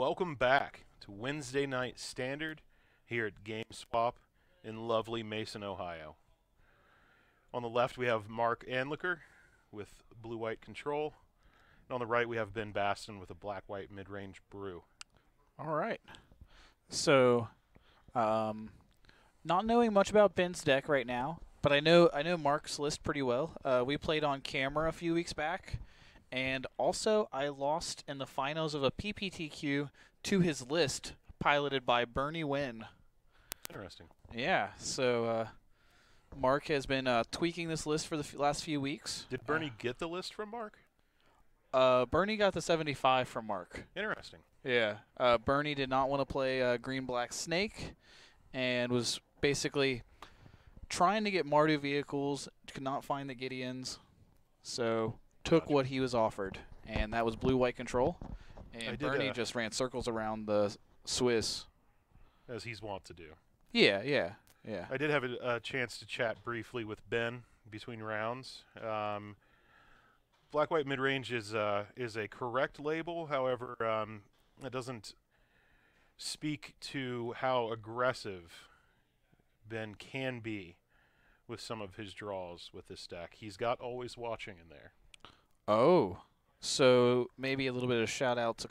welcome back to Wednesday Night Standard here at GameSwap in lovely Mason, Ohio. On the left we have Mark Anliker with blue-white control, and on the right we have Ben Bastin with a black-white mid-range brew. All right. So, not knowing much about Ben's deck right now, but I know Mark's list pretty well. We played on camera a few weeks back. And also, I lost in the finals of a PPTQ to his list, piloted by Bernie Wynn. Interesting. Yeah, so Mark has been tweaking this list for the last few weeks. Did Bernie get the list from Mark? Bernie got the 75 from Mark. Interesting. Yeah. Bernie did not want to play Green-Black Snake and was basically trying to get Mardu vehicles, could not find the Gideons, so took what he was offered, and that was blue-white control. And Bernie just ran circles around the Swiss. As he's wont to do. Yeah. I did have a chance to chat briefly with Ben between rounds. Black-white mid-range is a correct label, however, it doesn't speak to how aggressive Ben can be with some of his draws with this deck. He's got Always Watching in there. Oh, so maybe a little bit of shout out to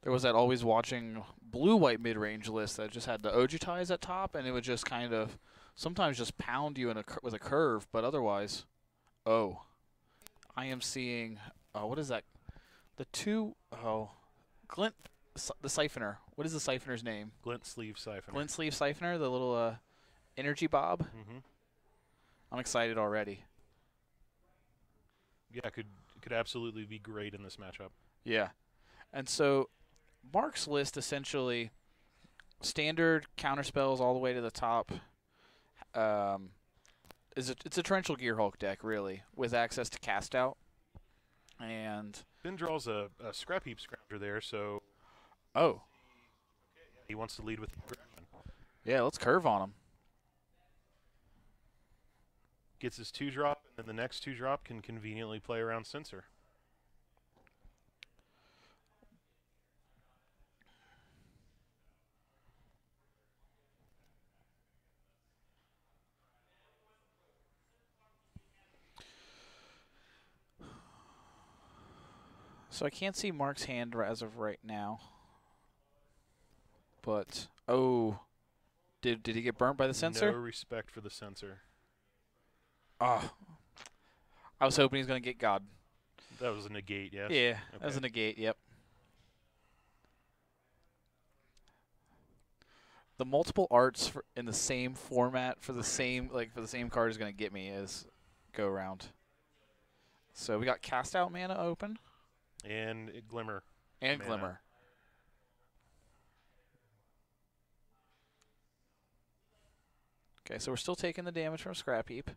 there was that Always Watching blue-white mid-range list that just had the Ojutais at top, and it would just sometimes just pound you with a curve, but otherwise, I am seeing, what is that? Glint, the Siphoner. What is the Siphoner's name? Glint Sleeve Siphoner. Glint Sleeve Siphoner, the little energy bob. Mm-hmm. I'm excited already. Yeah, could absolutely be great in this matchup. Yeah. And so Mark's list essentially standard counterspells all the way to the top. It's a Torrential Gearhulk deck, really, with access to cast out. And Ben draws a Scrap Heap Scrounger there, so he wants to lead with aggression. Yeah, let's curve on him. Gets his 2-drop, and then the next 2-drop can conveniently play around Censor. So I can't see Mark's hand as of right now. But, did he get burnt by the Censor? No respect for the Censor. I was hoping he was going to get God. That was a negate, yes? Yeah, okay. That was a negate, yep. The multiple arts in the same format for the same card is going to get me as go around. So we got Cast Out mana open. And Glimmer. And mana. Glimmer. Okay, so we're still taking the damage from Scrap Heap.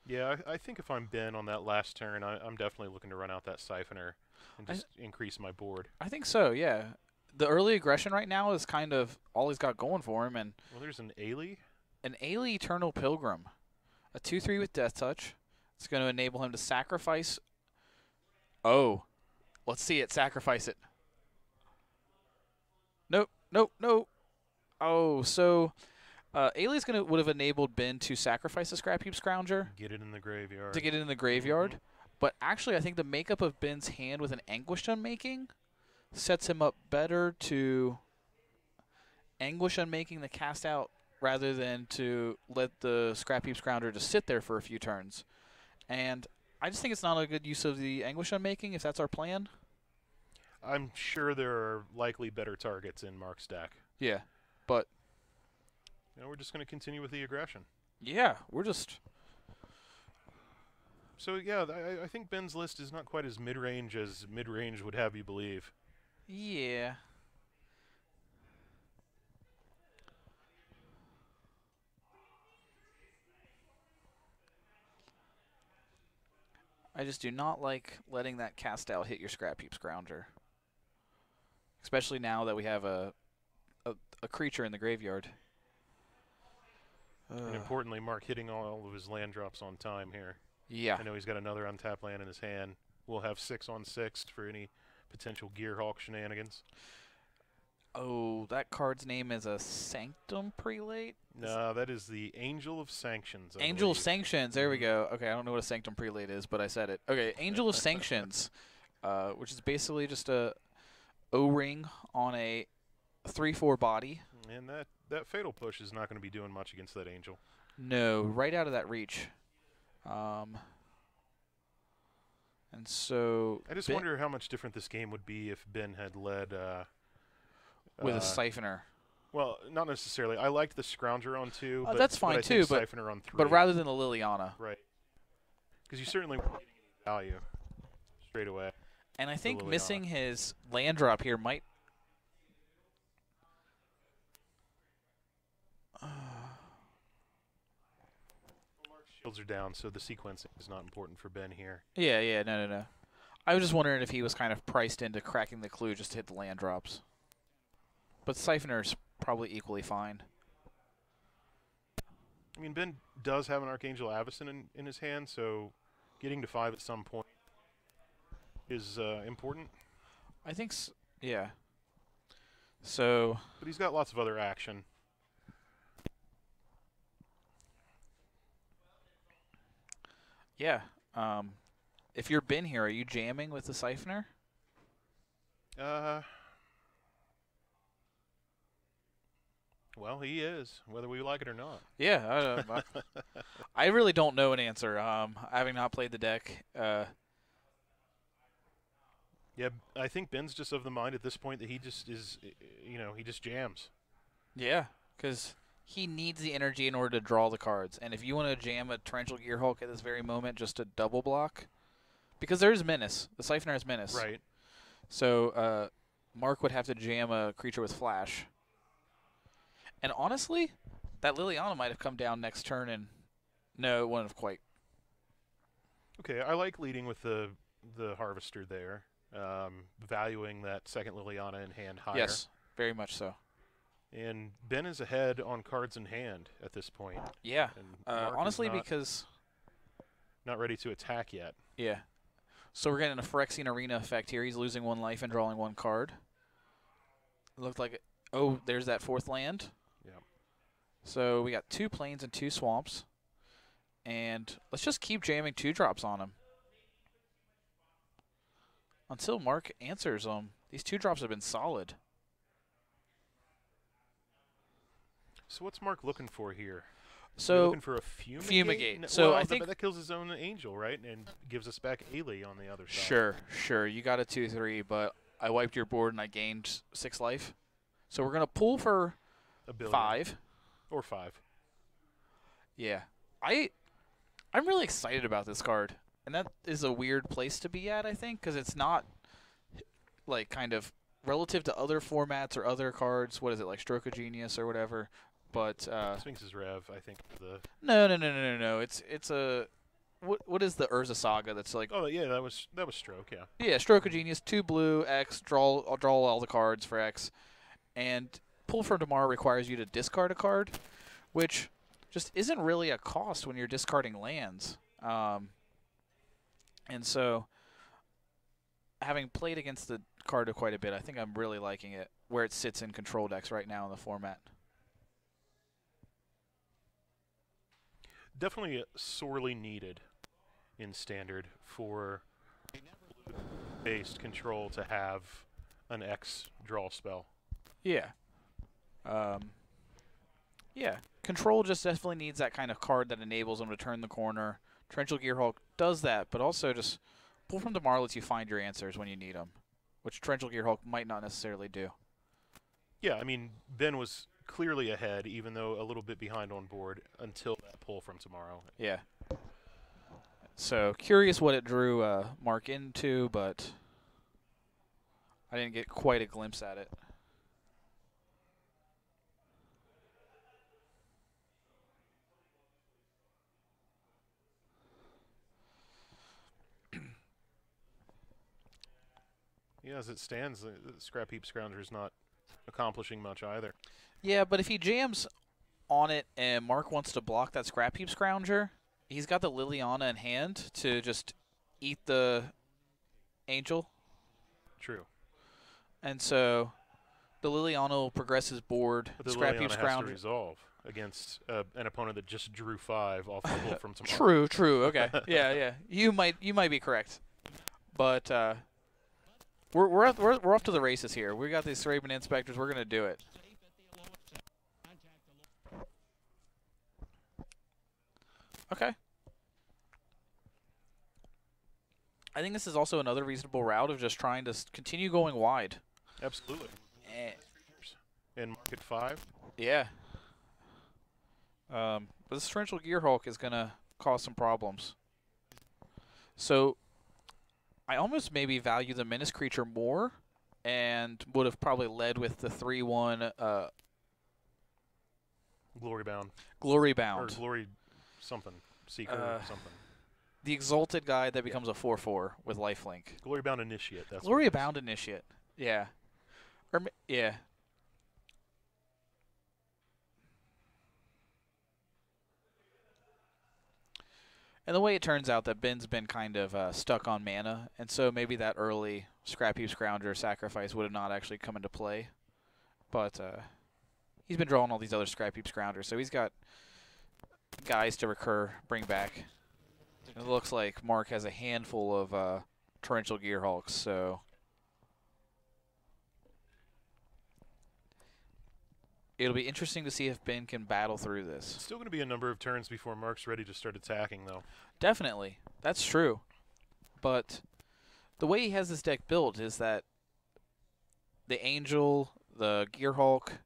Yeah, I think if I'm Ben on that last turn, I'm definitely looking to run out that Siphoner and just increase my board. I think so, yeah. The early aggression right now is kind of all he's got going for him. And well, there's an Ailey. An Ailey Eternal Pilgrim. A 2/3 with Death Touch. It's going to enable him to sacrifice. Let's see it. Sacrifice it. Nope. So Ailey's would have enabled Ben to sacrifice the Scrap Heap Scrounger. Get it in the graveyard. To get it in the graveyard. But actually, I think the makeup of Ben's hand with an Anguished Unmaking sets him up better to Anguish Unmaking the cast out rather than to let the Scrap Heap Scrounger just sit there for a few turns. And I just think it's not a good use of the Anguish Unmaking if that's our plan. I'm sure there are likely better targets in Mark's deck. Yeah, but we're just going to continue with the aggression. Yeah, we're just... So, yeah, I think Ben's list is not quite as mid-range would have you believe. Yeah. I just do not like letting that cast out hit your Scrap Heap Scrounger. Especially now that we have a creature in the graveyard. And importantly, Mark hitting all of his land drops on time here. Yeah. I know he's got another untapped land in his hand. we'll have 6 on 6 for any potential Gearhawk shenanigans. Oh, that card's name is a Sanctum Prelate? No, that is the Angel of Sanctions. I Angel of believe. Sanctions. There we go. Okay, I don't know what a Sanctum Prelate is, but I said it. Okay, Angel of Sanctions, which is basically just a O-ring on a 3/4 body. And that Fatal Push is not going to be doing much against that Angel. No, right out of that reach. And so I just wonder how much different this game would be if Ben had led with a Siphoner. Well, not necessarily. I liked the Scrounger on 2. But, that's fine but I too. think Siphoner on 3. But rather than the Liliana, right? Because you certainly weren't getting any value straight away. And I think missing his land drop here might. Shields are down, so the sequencing is not important for Ben here. Yeah, no. I was just wondering if he was kind of priced into cracking the clue just to hit the land drops. But Siphoner's probably equally fine. I mean, Ben does have an Archangel Avacyn in his hand, so getting to 5 at some point is important. I think, yeah. So. But he's got lots of other action. Yeah. If you're Ben here, are you jamming with the Siphoner? Well, he is, whether we like it or not. Yeah. I really don't know an answer. Having not played the deck. Yeah, I think Ben's just of the mind at this point that he just is, he just jams. Yeah, because he needs the energy in order to draw the cards. And if you want to jam a Torrential Gearhulk at this very moment just to double block, because there is Menace. The Siphoner has Menace. Right. So Mark would have to jam a creature with Flash. And honestly, that Liliana might have come down next turn, and no, it wouldn't have quite. Okay, I like leading with the Harvester there, valuing that second Liliana in hand higher. Yes, very much so. And Ben is ahead on cards in hand at this point. Yeah, And honestly, because not ready to attack yet. Yeah. So we're getting a Phyrexian Arena effect here. He's losing 1 life and drawing 1 card. It looked like, oh, there's that 4th land. Yeah. So we got 2 plains and 2 swamps. And let's just keep jamming 2-drops on him until Mark answers them. These 2-drops have been solid. So what's Mark looking for here? So looking for a Fumigate? Fumigate. No, So well, I think that kills his own Angel, right? And gives us back Ailey on the other side. Sure. You got a 2/3, but I wiped your board and I gained 6 life. So we're gonna pull for 5 or 5. Yeah, I'm really excited about this card, and that is a weird place to be at, I think, because it's not like kind of relative to other formats or other cards. What is it, like Stroke of Genius or whatever? But Sphinx's Rev, I think. No. It's a what is the Urza Saga that's like? Oh yeah, that was Stroke. Yeah. Yeah, Stroke of Genius, 2 blue, X, draw all the cards for X, and pull from tomorrow requires you to discard a card, which just isn't really a cost when you're discarding lands. And so, having played against the card quite a bit, I think I'm really liking it where it sits in control decks right now in the format. Definitely sorely needed in Standard for based control to have an X draw spell. Yeah. Yeah. Control just definitely needs that kind of card that enables them to turn the corner. Torrential Gearhulk does that, but also just pull from tomorrow lets you find your answers when you need them, which Torrential Gearhulk might not necessarily do. Yeah, I mean, Ben was clearly ahead, even though a little bit behind on board until that pull from tomorrow. Yeah. So, curious what it drew Mark into, but I didn't get quite a glimpse at it. Yeah, as it stands, the Scrap Heap Scrounger is not accomplishing much either. Yeah, but if he jams on it and Mark wants to block that Scrap Heap Scrounger, he's got the Liliana in hand to just eat the Angel. True. And so the Liliana will progress his board. But the Scrap Liliana Heap has to Scrounger. resolve against an opponent that just drew 5 off the pull from tomorrow. True, true. Okay. Yeah. You might be correct. But we're off to the races here. We got these Raven Inspectors. We're going to do it. Okay. I think this is also another reasonable route of just trying to continue going wide. Absolutely. And market 5. Yeah. But this Torrential Gearhulk is going to cause some problems. So I almost maybe value the Menace creature more and would have probably led with the 3/1 Glory Bound. Glory Bound. Or Glory something. Seeker or something. The Exalted guy that becomes a 4/4 with lifelink. Glory Bound Initiate. That's Glory Bound Initiate. Yeah. Yeah. And the way it turns out that Ben's been kind of stuck on mana, and so maybe that early Scrap Heap Scrounger sacrifice would have not actually come into play. But he's been drawing all these other Scrap Heap Scroungers, so he's got guys to bring back. It looks like Mark has a handful of Torrential Gearhulks, so it'll be interesting to see if Ben can battle through this. Still going to be a number of turns before Mark's ready to start attacking, though. Definitely. That's true. But the way he has this deck built is that the Angel, the Gearhulk,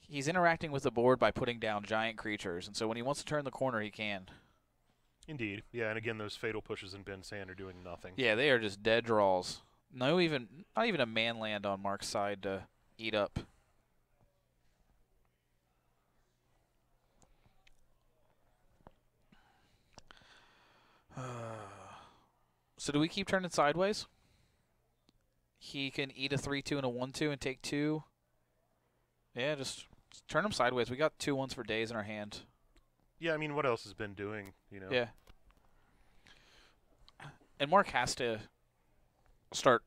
he's interacting with the board by putting down giant creatures, and so when he wants to turn the corner, he can. Indeed. Yeah, and again, those fatal pushes in Ben's hand are doing nothing. Yeah, they are just dead draws. Not even a man land on Mark's side to eat up. So do we keep turning sideways? He can eat a 3/2 and a 1/2 and take 2. Yeah, just turn him sideways. We got 2/1s for days in our hand. Yeah, I mean, what else has Ben doing, you know? Yeah. And Mark has to start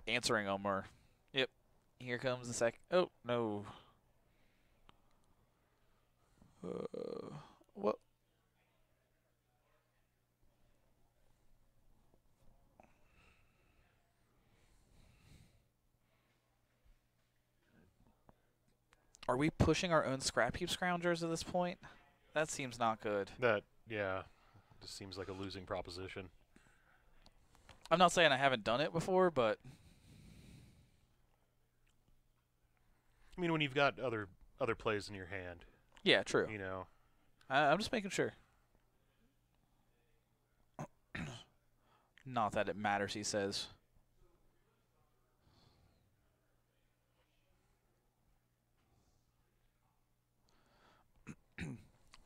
answering them, or... Yep. Here comes the sec... Oh, no. What? Are we pushing our own Scrap Heap Scroungers at this point? That seems not good. That, yeah, just seems like a losing proposition. I'm not saying I haven't done it before, but... I mean, when you've got other plays in your hand. Yeah, true. You know. I'm just making sure. Not that it matters, he says.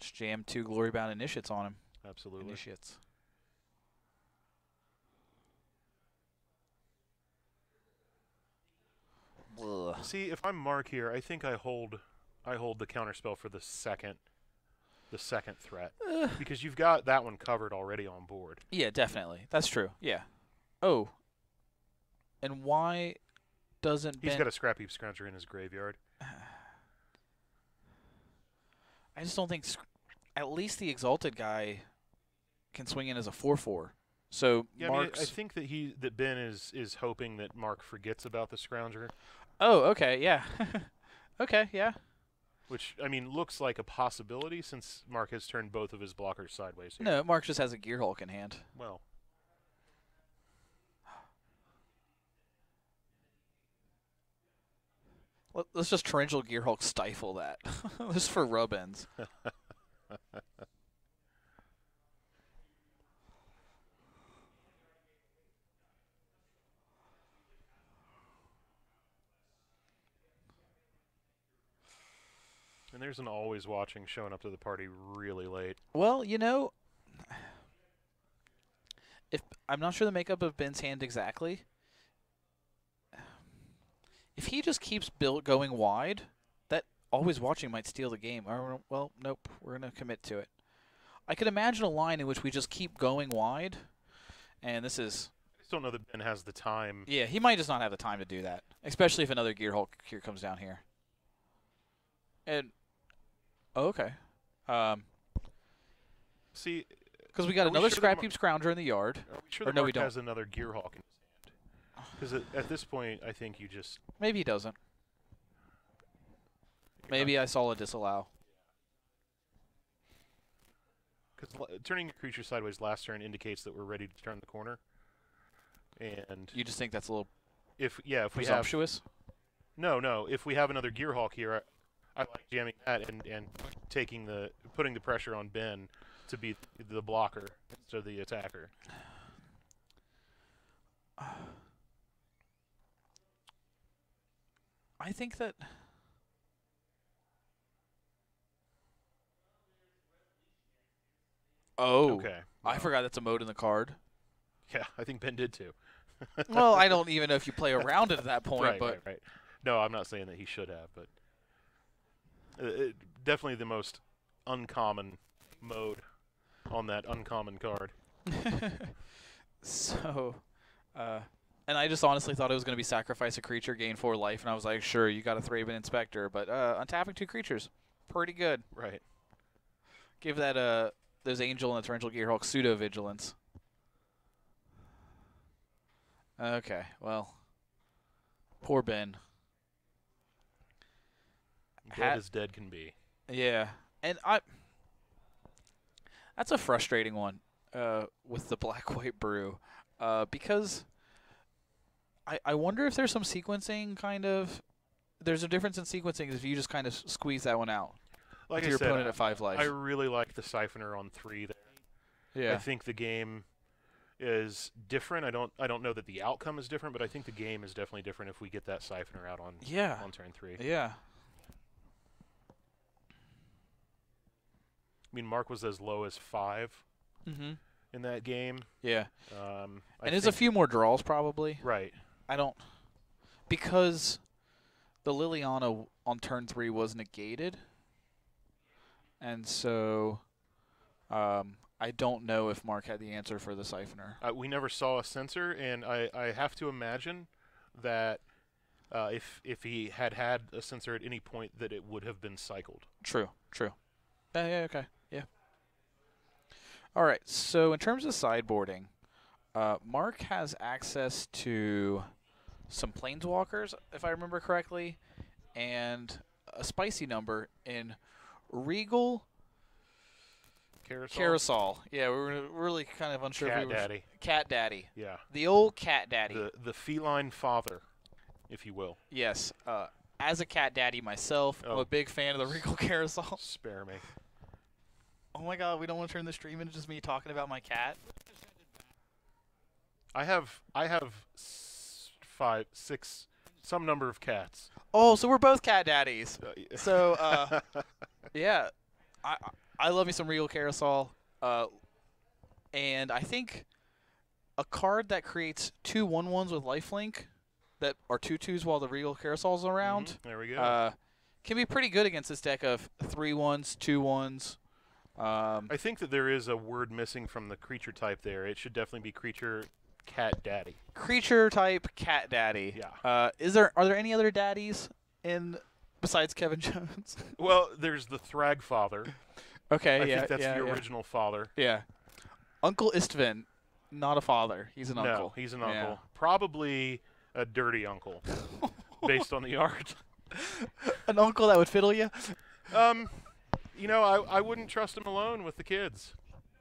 Just jam 2 Glory Bound Initiates on him. Absolutely. Initiates. Ugh. See, if I'm Mark here, I think I hold the counterspell for the second threat. Because you've got that one covered already on board. Yeah, definitely. That's true. Yeah. Oh. And why doesn't He's Ben... got a Scrap Heap Scrounger in his graveyard. I just don't think... At least the Exalted guy can swing in as a 4/4. So yeah, Mark's... I mean, I think that Ben is hoping that Mark forgets about the Scrounger. Oh, okay, yeah. Okay, yeah. Which, I mean, looks like a possibility since Mark has turned both of his blockers sideways here. No, Mark just has a Gearhulk in hand. Well. Let's just Torrential Gearhulk stifle that. Just for rub-ins. And there's an always watching showing up to the party really late. Well, you know, if I'm not sure the makeup of Ben's hand exactly. If he just keeps going wide, that always watching might steal the game. Or, well, nope, we're going to commit to it. I could imagine a line in which we just keep going wide, and this is just don't know that Ben has the time. Yeah, he might just not have the time to do that, especially if another Gearhulk here comes down here. And okay, See, because we got another Scrap Heap Scrounger in the yard. Are we sure or that no, Mark we don't. has another Gearhulk in his hand? Because at this point, I think you just Maybe he doesn't. Maybe I saw a disallow. Because turning your creature sideways last turn indicates that we're ready to turn the corner. And You just think that's a little if we have presumptuous? no, if we have another Gearhulk here, I like jamming that and putting the pressure on Ben to be the blocker instead of the attacker. I think that. Oh, Okay. I forgot that's a mode in the card. Yeah, I think Ben did too. Well, I don't even know if you play around it at that point. But right. No, I'm not saying that he should have, but definitely the most uncommon mode on that uncommon card. So, and I just honestly thought it was going to be sacrifice a creature, gain 4 life, and I was like, sure, you got a Thraben Inspector, but untapping 2 creatures, pretty good. Right. Give that those Angel and the Torrential Gearhulk pseudo vigilance. Okay, well, poor Ben. Dead as dead can be. Yeah, and that's a frustrating one with the black-white brew because I wonder if there's some sequencing kind of. There's a difference in sequencing if you just kind of squeeze that one out. Like your opponent at 5 life. I really like the Siphoner on 3 there. Yeah. I think the game is different. I don't know that the outcome is different, but I think the game is definitely different if we get that Siphoner out on turn 3. Yeah. I mean, Mark was as low as 5 in that game. Yeah. And there's a few more draws probably. Right. Because the Liliana on turn 3 was negated. And so I don't know if Mark had the answer for the Siphoner. We never saw a sensor, and I have to imagine that if he had a sensor at any point, that it would have been cycled. True. Yeah, okay. Yeah. All right, so in terms of sideboarding, Mark has access to some Planeswalkers, if I remember correctly, and a spicy number in Regal Carousel. Yeah, we were really kind of unsure if we were. Daddy. Cat Daddy. Yeah. The old Cat Daddy. The feline father, if you will. Yes. As a Cat Daddy myself, I'm a big fan of the Regal Carousel. Spare me. Oh my God, we don't want to turn the stream into just me talking about my cat. I have 5, 6, some number of cats. Oh, so we're both Cat Daddies. So, yeah, I love me some Regal Carousel, and I think a card that creates 2 1/1s with lifelink that are 2/2s while the Regal Carousel's around. There we go. Can be pretty good against this deck of 3/1s, 2/1s. I think that there is a word missing from the creature type there. It should definitely be creature cat daddy. Creature type cat daddy. Yeah. Are there any other daddies in besides Kevin Jones? Well, there's the Thrag father. Okay, I think that's the original father. Yeah. Uncle Istvan, not a father. He's an uncle. No, he's an uncle. Probably a dirty uncle, based on the art. An uncle that would fiddle you? You know, I wouldn't trust him alone with the kids.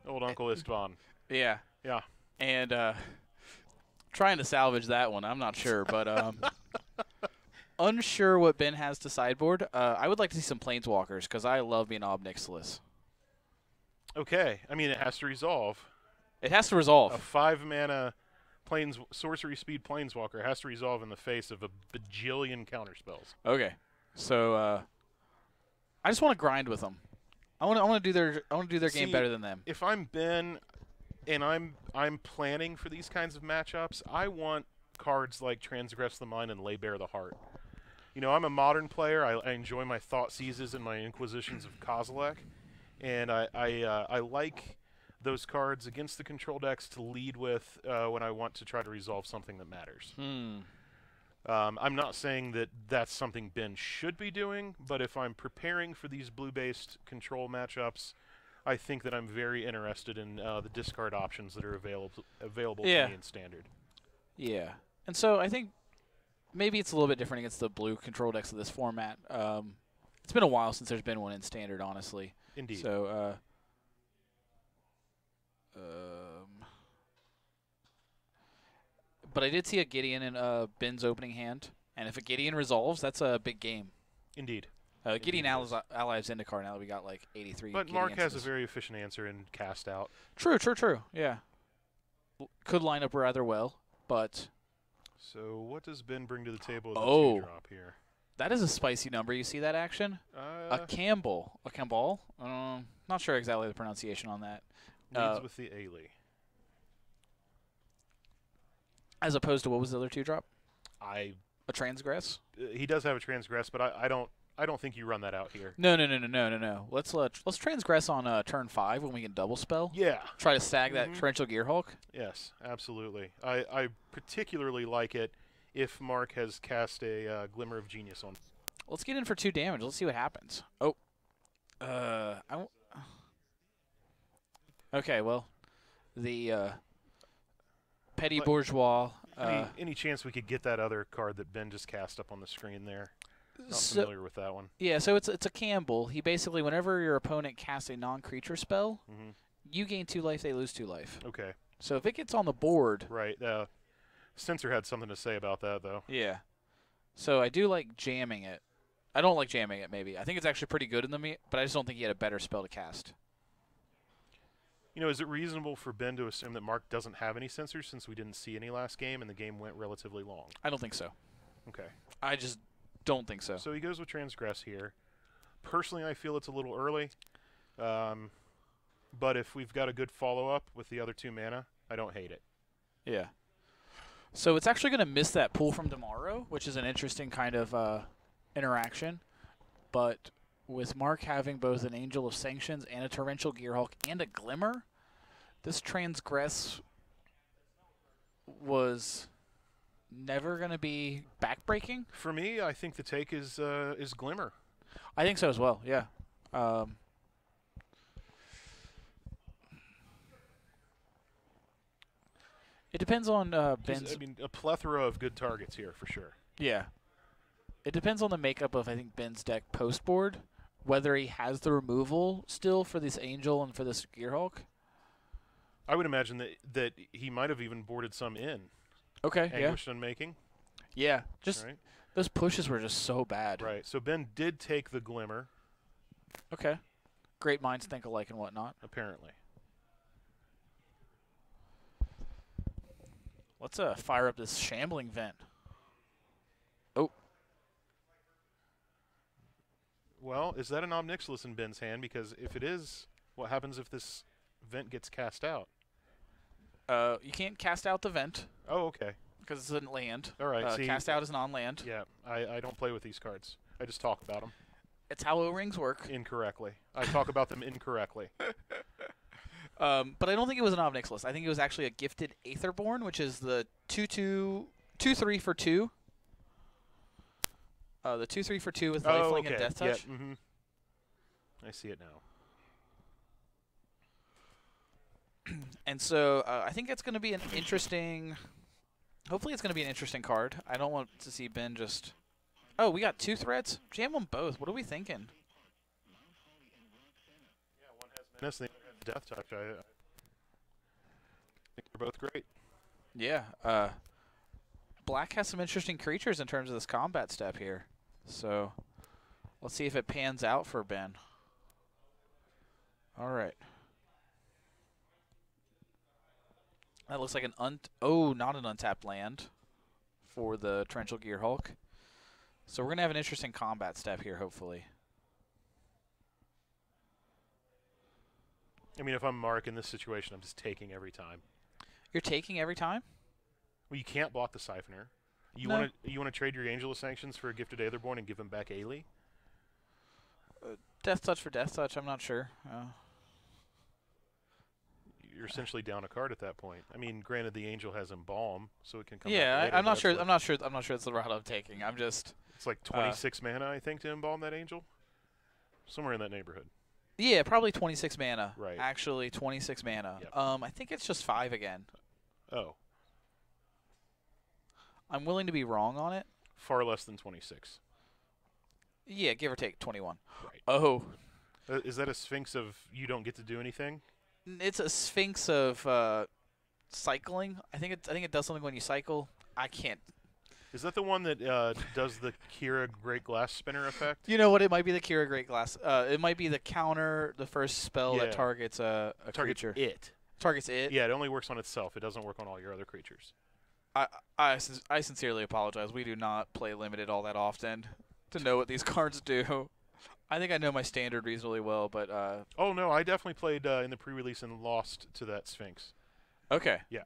Old Uncle Istvan. Yeah. Yeah. And trying to salvage that one, I'm not sure, but unsure what Ben has to sideboard. I would like to see some Planeswalkers because I love being Ob Nixilis. Okay. I mean, it has to resolve. It has to resolve. A 5-mana sorcery speed Planeswalker has to resolve in the face of a bajillion counterspells. Okay. So I just want to grind with them. I want to do their game better than them. If I'm Ben and I'm planning for these kinds of matchups, I want cards like Transgress the Mind and Lay Bare the Heart. You know, I'm a modern player. I enjoy my Thought Seizes and my Inquisitions of Kozilek, and I like those cards against the control decks to lead with when I want to try to resolve something that matters. I'm not saying that that's something Ben should be doing, but if I'm preparing for these blue-based control matchups, I think that I'm very interested in the discard options that are available to me in Standard. Yeah. And so I think maybe it's a little bit different against the blue control decks of this format. It's been a while since there's been one in Standard, honestly. Indeed. So, but I did see a Gideon in Ben's opening hand, and if a Gideon resolves, that's a big game. Indeed. Gideon allies Zendikar now that we got like 83. But Mark has a very efficient answer in cast out. True. Yeah. Could line up rather well, but. So what does Ben bring to the table with the 2-drop here? That is a spicy number. You see that action? A Campbell. A Campbell? Not sure exactly the pronunciation on that. Leads with the Ailey. As opposed to what was the other 2-drop? A Transgress? He does have a Transgress, but I don't think you run that out here. No. Let's Transgress on turn 5 when we can double spell. Yeah. Try to stag that Torrential Gearhulk. Yes, absolutely. I particularly like it if Mark has cast a Glimmer of Genius on. Let's get in for 2 damage. Let's see what happens. Oh. Okay, well, the Petty Bourgeois. Any chance we could get that other card that Ben just cast up on the screen there? Not familiar with that one. Yeah, so it's a Campbell. He basically, whenever your opponent casts a non-creature spell, you gain 2 life, they lose 2 life. Okay. So if it gets on the board... Right. Censor had something to say about that, though. Yeah. So I do like jamming it. I don't like jamming it, maybe. I think it's actually pretty good in the but I just don't think he had a better spell to cast. You know, is it reasonable for Ben to assume that Mark doesn't have any censors since we didn't see any last game and the game went relatively long? I don't think so. Okay. I just don't think so. So he goes with Transgress here. Personally, I feel it's a little early. But if we've got a good follow-up with the other 2 mana, I don't hate it. Yeah. So it's actually going to miss that pull from tomorrow, which is an interesting kind of interaction. But with Mark having both an Angel of Sanctions and a Torrential Gearhulk and a Glimmer, this Transgress was never going to be backbreaking. For me, I think the take is Glimmer. I think so as well, yeah. It depends on Ben's... I mean, a plethora of good targets here, for sure. Yeah. It depends on the makeup of, I think, Ben's deck post-board, whether he has the removal still for this Angel and for this Gearhulk. I would imagine that he might have even boarded some in. Okay, Anguished Unmaking. Yeah, just those pushes were just so bad. Right, so Ben did take the Glimmer. Okay. Great minds think alike and whatnot. Apparently. Let's fire up this Shambling Vent. Oh. Well, is that an Omnixilus in Ben's hand? Because if it is, what happens if this Vent gets cast out? You can't cast out the Vent. Oh, okay. Because it's a land. All right. Cast out is non-land. Yeah, I don't play with these cards. I just talk about them. It's how O-rings work. Incorrectly. I talk about them incorrectly. But I don't think it was an Omnixilus. I think it was actually a Gifted Aetherborn, which is the 2/3 for 2. The 2/3 for 2 with lifelink and death touch. Yeah, I see it now. And so I think it's going to be an interesting. Hopefully, it's going to be an interesting card. I don't want to see Ben just. Oh, we got 2 threats. Jam them both. What are we thinking? Yeah, one has menace, the other has death touch. I think they're both great. Yeah. Black has some interesting creatures in terms of this combat step here. So let's see if it pans out for Ben. All right. That looks like an not an untapped land for the Torrential Gearhulk. So we're going to have an interesting combat step here, hopefully. I mean, if I'm Mark in this situation, I'm just taking every time. You're taking every time? Well, you can't block the Siphoner. You want to trade your Angel of Sanctions for a Gifted Aetherborn and give him back Ailey? Death touch for death touch. I'm not sure. you're essentially down a card at that point. I mean, granted, the Angel has Embalm, so it can come. Yeah, back later, I'm but not that's sure. like- I'm not sure. I'm not sure it's the route I'm taking. I'm just. It's like 26 mana, I think, to Embalm that Angel. Somewhere in that neighborhood. Yeah, probably 26 mana. Right. Actually, 26 mana. Yep. I think it's just 5 again. Oh, I'm willing to be wrong on it. far less than 26. Yeah, give or take 21. Right. Oh, Is that a Sphinx of you don't get to do anything? it's a Sphinx of cycling. I think it does something when you cycle. I can't. Is that the one that does the Kira Great Glass Spinner effect? You know what? It might be the Kira Great Glass. It might be the counter, the first spell Yeah. that targets a Targets creature. it. Targets it. Yeah, it only works on itself. It doesn't work on all your other creatures. I sincerely apologize. We do not play limited all that often to know what these cards do. I think I know my standard reasonably well, but Oh, no, I definitely played in the pre-release and lost to that Sphinx. okay. Yeah.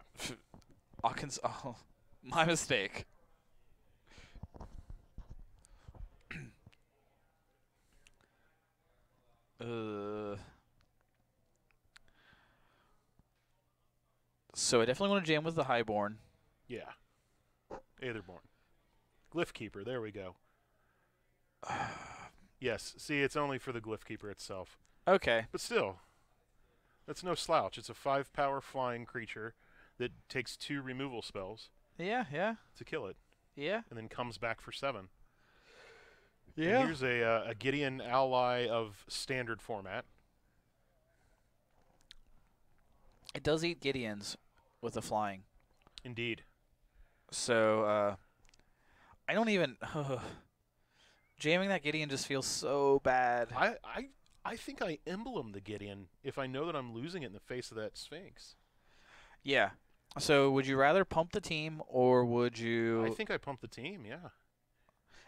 Oh, my mistake. So I definitely want to jam with the Highborn. Yeah. Aetherborn. Glyph Keeper, there we go. Yes, see, it's only for the Glyph Keeper itself. Okay. But still, that's no slouch. It's a 5-power flying creature that takes 2 removal spells Yeah, yeah, to kill it, yeah, and then comes back for 7. yeah. And here's a Gideon ally of standard format. It does eat Gideons with the flying. Indeed. So, I don't even... jamming that Gideon just feels so bad. I think I emblem the Gideon if I know that I'm losing it in the face of that Sphinx. Yeah. So, would you rather pump the team, or would I you... think I pump the team, yeah.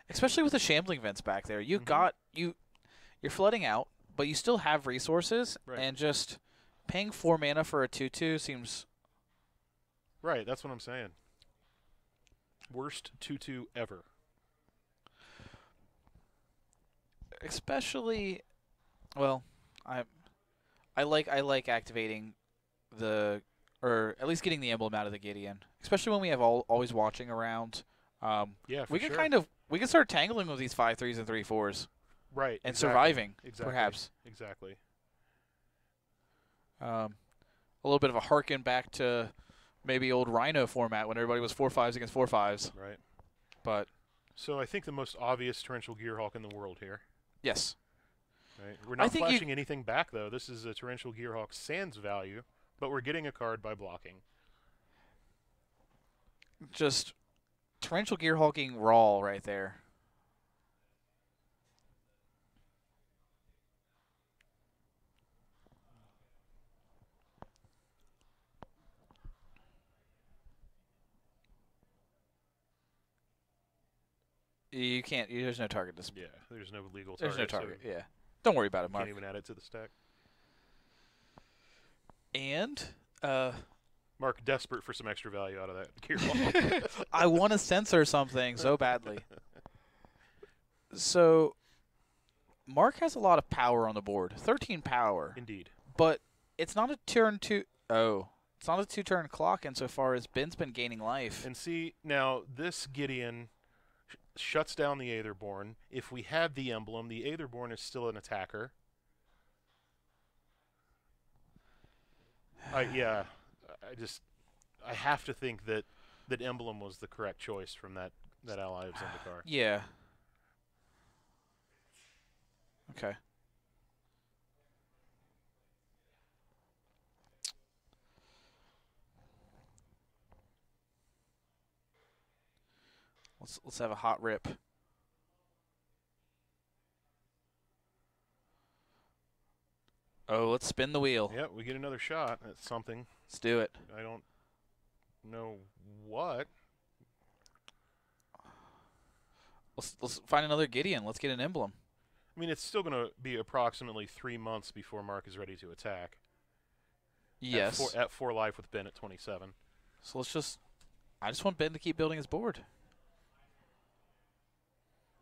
Especially with the Shambling Vents back there. You Mhm. You're flooding out, but you still have resources, Right. and just paying 4 mana for a 2/2 seems... Right, that's what I'm saying. Worst 2/2 ever. Especially, well, I like activating the, or at least getting the emblem out of the Gideon. Especially when we have always watching around. Yeah, for We can sure. we can start tangling with these 5/3s and 3/4s Right, and exactly. surviving, Exactly. perhaps. Exactly. A little bit of a harken back to maybe old Rhino format when everybody was 4/5s against 4/5s. Right. But So I think the most obvious Torrential Gearhawk in the world here. yes, Right. We're not think you- flashing anything back, though. This is a Torrential Gearhawk Sans value, but we're getting a card by blocking. just torrential gearhawking raw right there. You can't. There's no target. Yeah, there's no legal There's target. no target. So Yeah. Don't worry about it, Mark. can't even add it to the stack. And Mark, desperate for some extra value out of that Gearhawk. I want to censor something so badly. So Mark has a lot of power on the board. 13 power. Indeed. But it's not a turn two. Oh. It's not a 2-turn clock insofar as Ben's been gaining life. And see, now this Gideon shuts down the Aetherborn. If we had the emblem, the Aetherborn is still an attacker. I have to think that emblem was the correct choice from that ally of Zendikar. Yeah. Okay. Let's have a hot rip. Oh, let's spin the wheel. Yeah, we get another shot at something. Let's do it. I don't know what. Let's find another Gideon. Let's get an emblem. I mean, it's still going to be approximately 3 months before Mark is ready to attack. Yes. At 4 life with Ben at 27. So I just want Ben to keep building his board.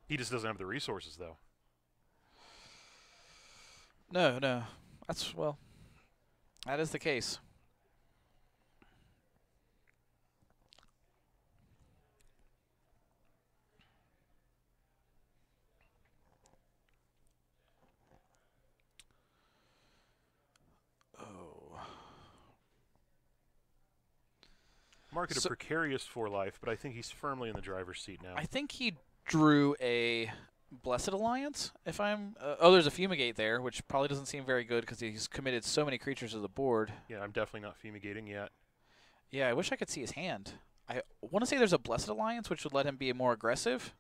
He just doesn't have the resources, though. No. That is the case. Mark had a precarious 4 life, but I think he's firmly in the driver's seat now. I think he drew a Blessed Alliance. If I'm there's a Fumigate there, which probably doesn't seem very good because he's committed so many creatures to the board. Yeah, I'm definitely not fumigating yet. Yeah, I wish I could see his hand. I want to say there's a Blessed Alliance, which would let him be more aggressive,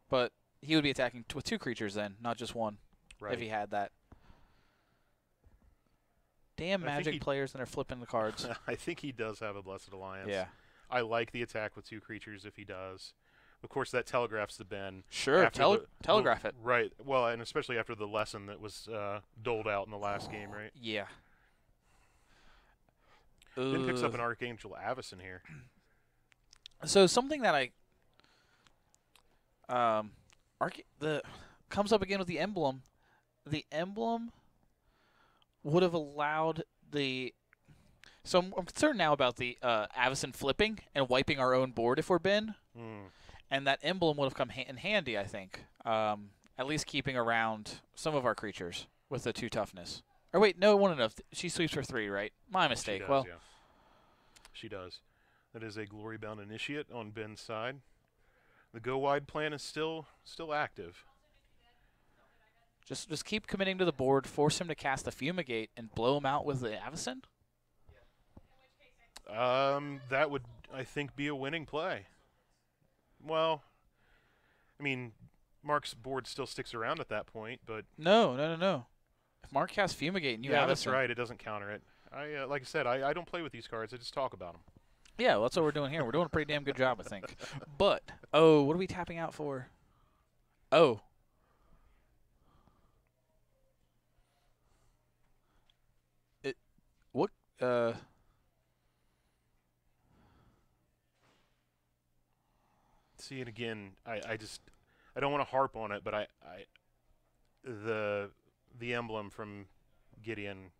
but he would be attacking with 2 creatures then, not just 1, right. if he had that. Damn Magic players, and they're flipping the cards. I think he does have a Blessed Alliance. Yeah. I like the attack with 2 creatures if he does. Of course, that telegraphs the Ben. Sure, telegraph it. Right. Well, and especially after the lesson that was doled out in the last game, right? Yeah. Ben picks up an Archangel Avacyn here. So something that comes up again with the emblem. The emblem would have allowed the. So I'm concerned now about the Avacyn flipping and wiping our own board if we're Ben. And that emblem would have come in handy, I think. At least keeping around some of our creatures with the 2 toughness. Or wait, no, it won't enough. She sweeps for 3, right? My mistake. She does, yeah. She does. That is a Glory-Bound Initiate on Ben's side. The go-wide plan is still active. Just keep committing to the board, force him to cast the Fumigate, and blow him out with the Avacyn? That would, I think, be a winning play. Well, I mean, Mark's board still sticks around at that point, but... No. If Mark casts Fumigate and you have that's right. It doesn't counter it. Like I said, I don't play with these cards. I just talk about them. Yeah, well, that's what we're doing here. We're doing a pretty damn good job, I think. But, what are we tapping out for? Oh. What, See, and again, I don't want to harp on it, but the emblem from Gideon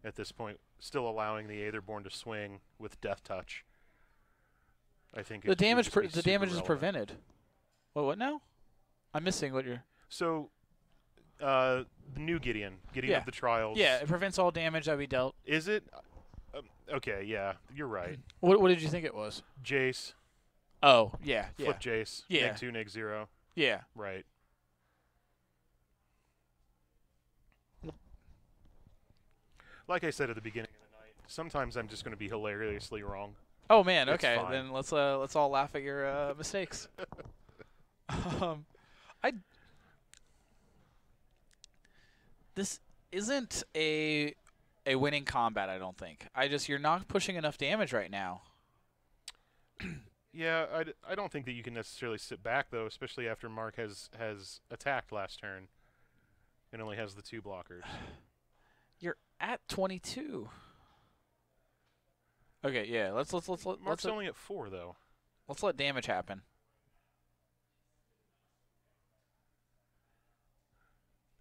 at this point still allowing the Aetherborn to swing with Death Touch. I think the damage is prevented. What now? I'm missing what you're. So, the new Gideon of the Trials. Yeah, it prevents all damage that we dealt. Is it? Okay, yeah, you're right. What did you think it was? Jace. Oh, yeah. Flip Jace. Yeah. Neg 2, neg 0. Yeah. Right. Like I said at the beginning of the night, sometimes I'm just going to be hilariously wrong. Oh man, It's okay. fine. Then let's all laugh at your mistakes. This isn't a winning combat, I don't think. You're not pushing enough damage right now. Yeah, I don't think that you can necessarily sit back, though, especially after Mark has attacked last turn and only has the 2 blockers. You're at 22. Okay, yeah. Mark's only at 4, though. Let's let damage happen.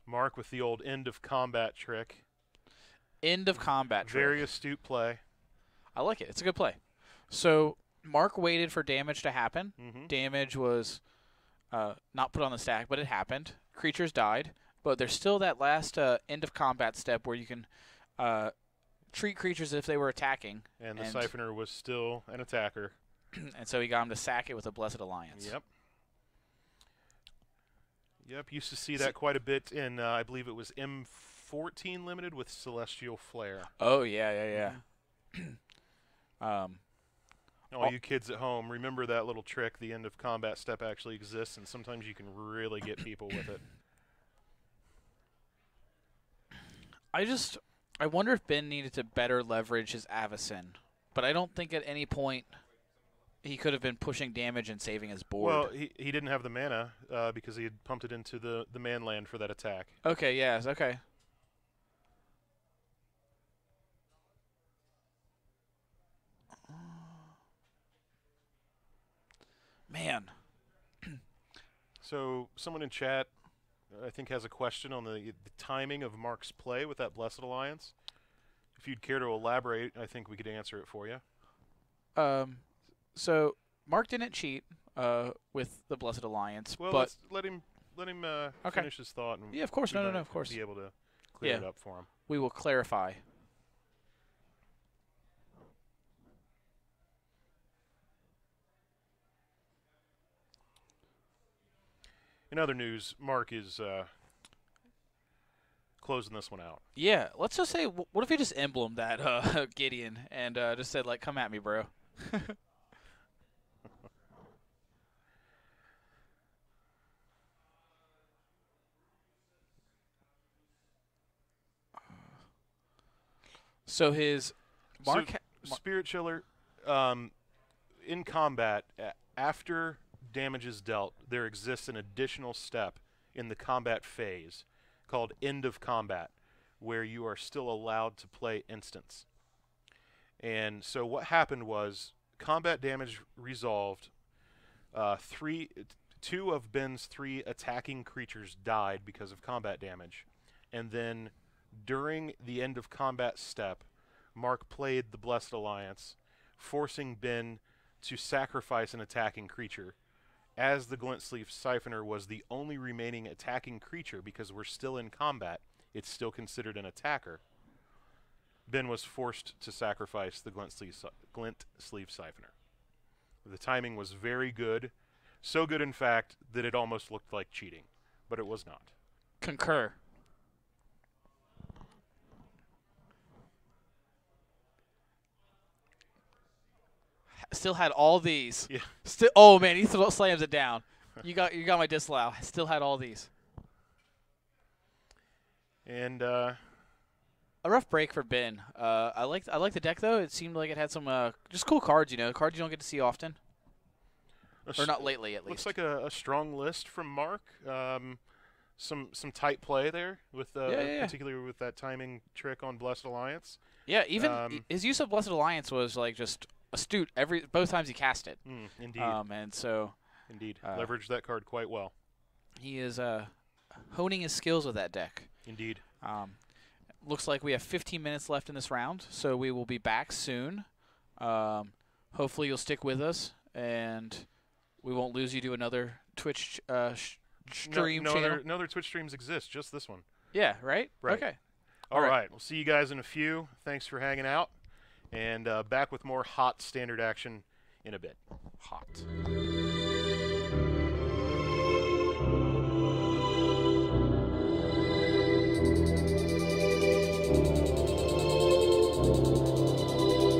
Mark with the old end of combat trick. End of combat trick. Very astute play. I like it. It's a good play. So Mark waited for damage to happen. Damage was not put on the stack, but it happened. Creatures died, but there's still that last end of combat step where you can treat creatures as if they were attacking. And the Siphoner was still an attacker. And so he got him to sack it with a Blessed Alliance. Yep, used to see that quite a bit in, I believe it was M14 Limited with Celestial Flare. Oh, yeah. All you kids at home, remember that little trick. The end of combat step actually exists, and sometimes you can really get people with it. I wonder if Ben needed to better leverage his Avacyn, but I don't think at any point he could have been pushing damage and saving his board. Well, he didn't have the mana because he had pumped it into the man land for that attack. Okay, yes, okay. Man. So someone in chat, I think, has a question on the timing of Mark's play with that Blessed Alliance. If you'd care to elaborate, I think we could answer it for you. So Mark didn't cheat with the Blessed Alliance. Well, but let him finish his thought. And yeah, of course. No, of course. Be able to clear it up for him. We will clarify. In other news, Mark is closing this one out. Yeah, let's just say, what if he just emblemed that Gideon and just said, like, come at me, bro. So his Mark Spirit Chiller, in combat, after damage is dealt, there exists an additional step in the combat phase called End of Combat, where you are still allowed to play instants. And so what happened was combat damage resolved. Two of Ben's 3 attacking creatures died because of combat damage. And then during the End of Combat step, Mark played the Blessed Alliance, forcing Ben to sacrifice an attacking creature. As the Glint Sleeve Siphoner was the only remaining attacking creature, because we're still in combat, it's still considered an attacker, Ben was forced to sacrifice the Glint Sleeve Siphoner. The timing was very good. So good, in fact, that it almost looked like cheating, but it was not. Concur. Still had all these. Yeah. Still, oh man, he slams it down. You got my disallow. Still had all these. And a rough break for Ben. I like the deck though. It seemed like it had some just cool cards. You know, cards you don't get to see often, or not lately at least. Looks like a strong list from Mark. Some tight play there with particularly with that timing trick on Blessed Alliance. Yeah, even his use of Blessed Alliance was like just astute both times he cast it. Indeed. And so indeed leveraged that card quite well. He is honing his skills with that deck. Indeed. Looks like we have 15 minutes left in this round, so we will be back soon. Hopefully you'll stick with us, and we won't lose you to another Twitch stream channel. No other Twitch streams exist, just this one. Yeah, right? Right. Okay. All right. We'll see you guys in a few. Thanks for hanging out. And back with more hot standard action in a bit. Hot.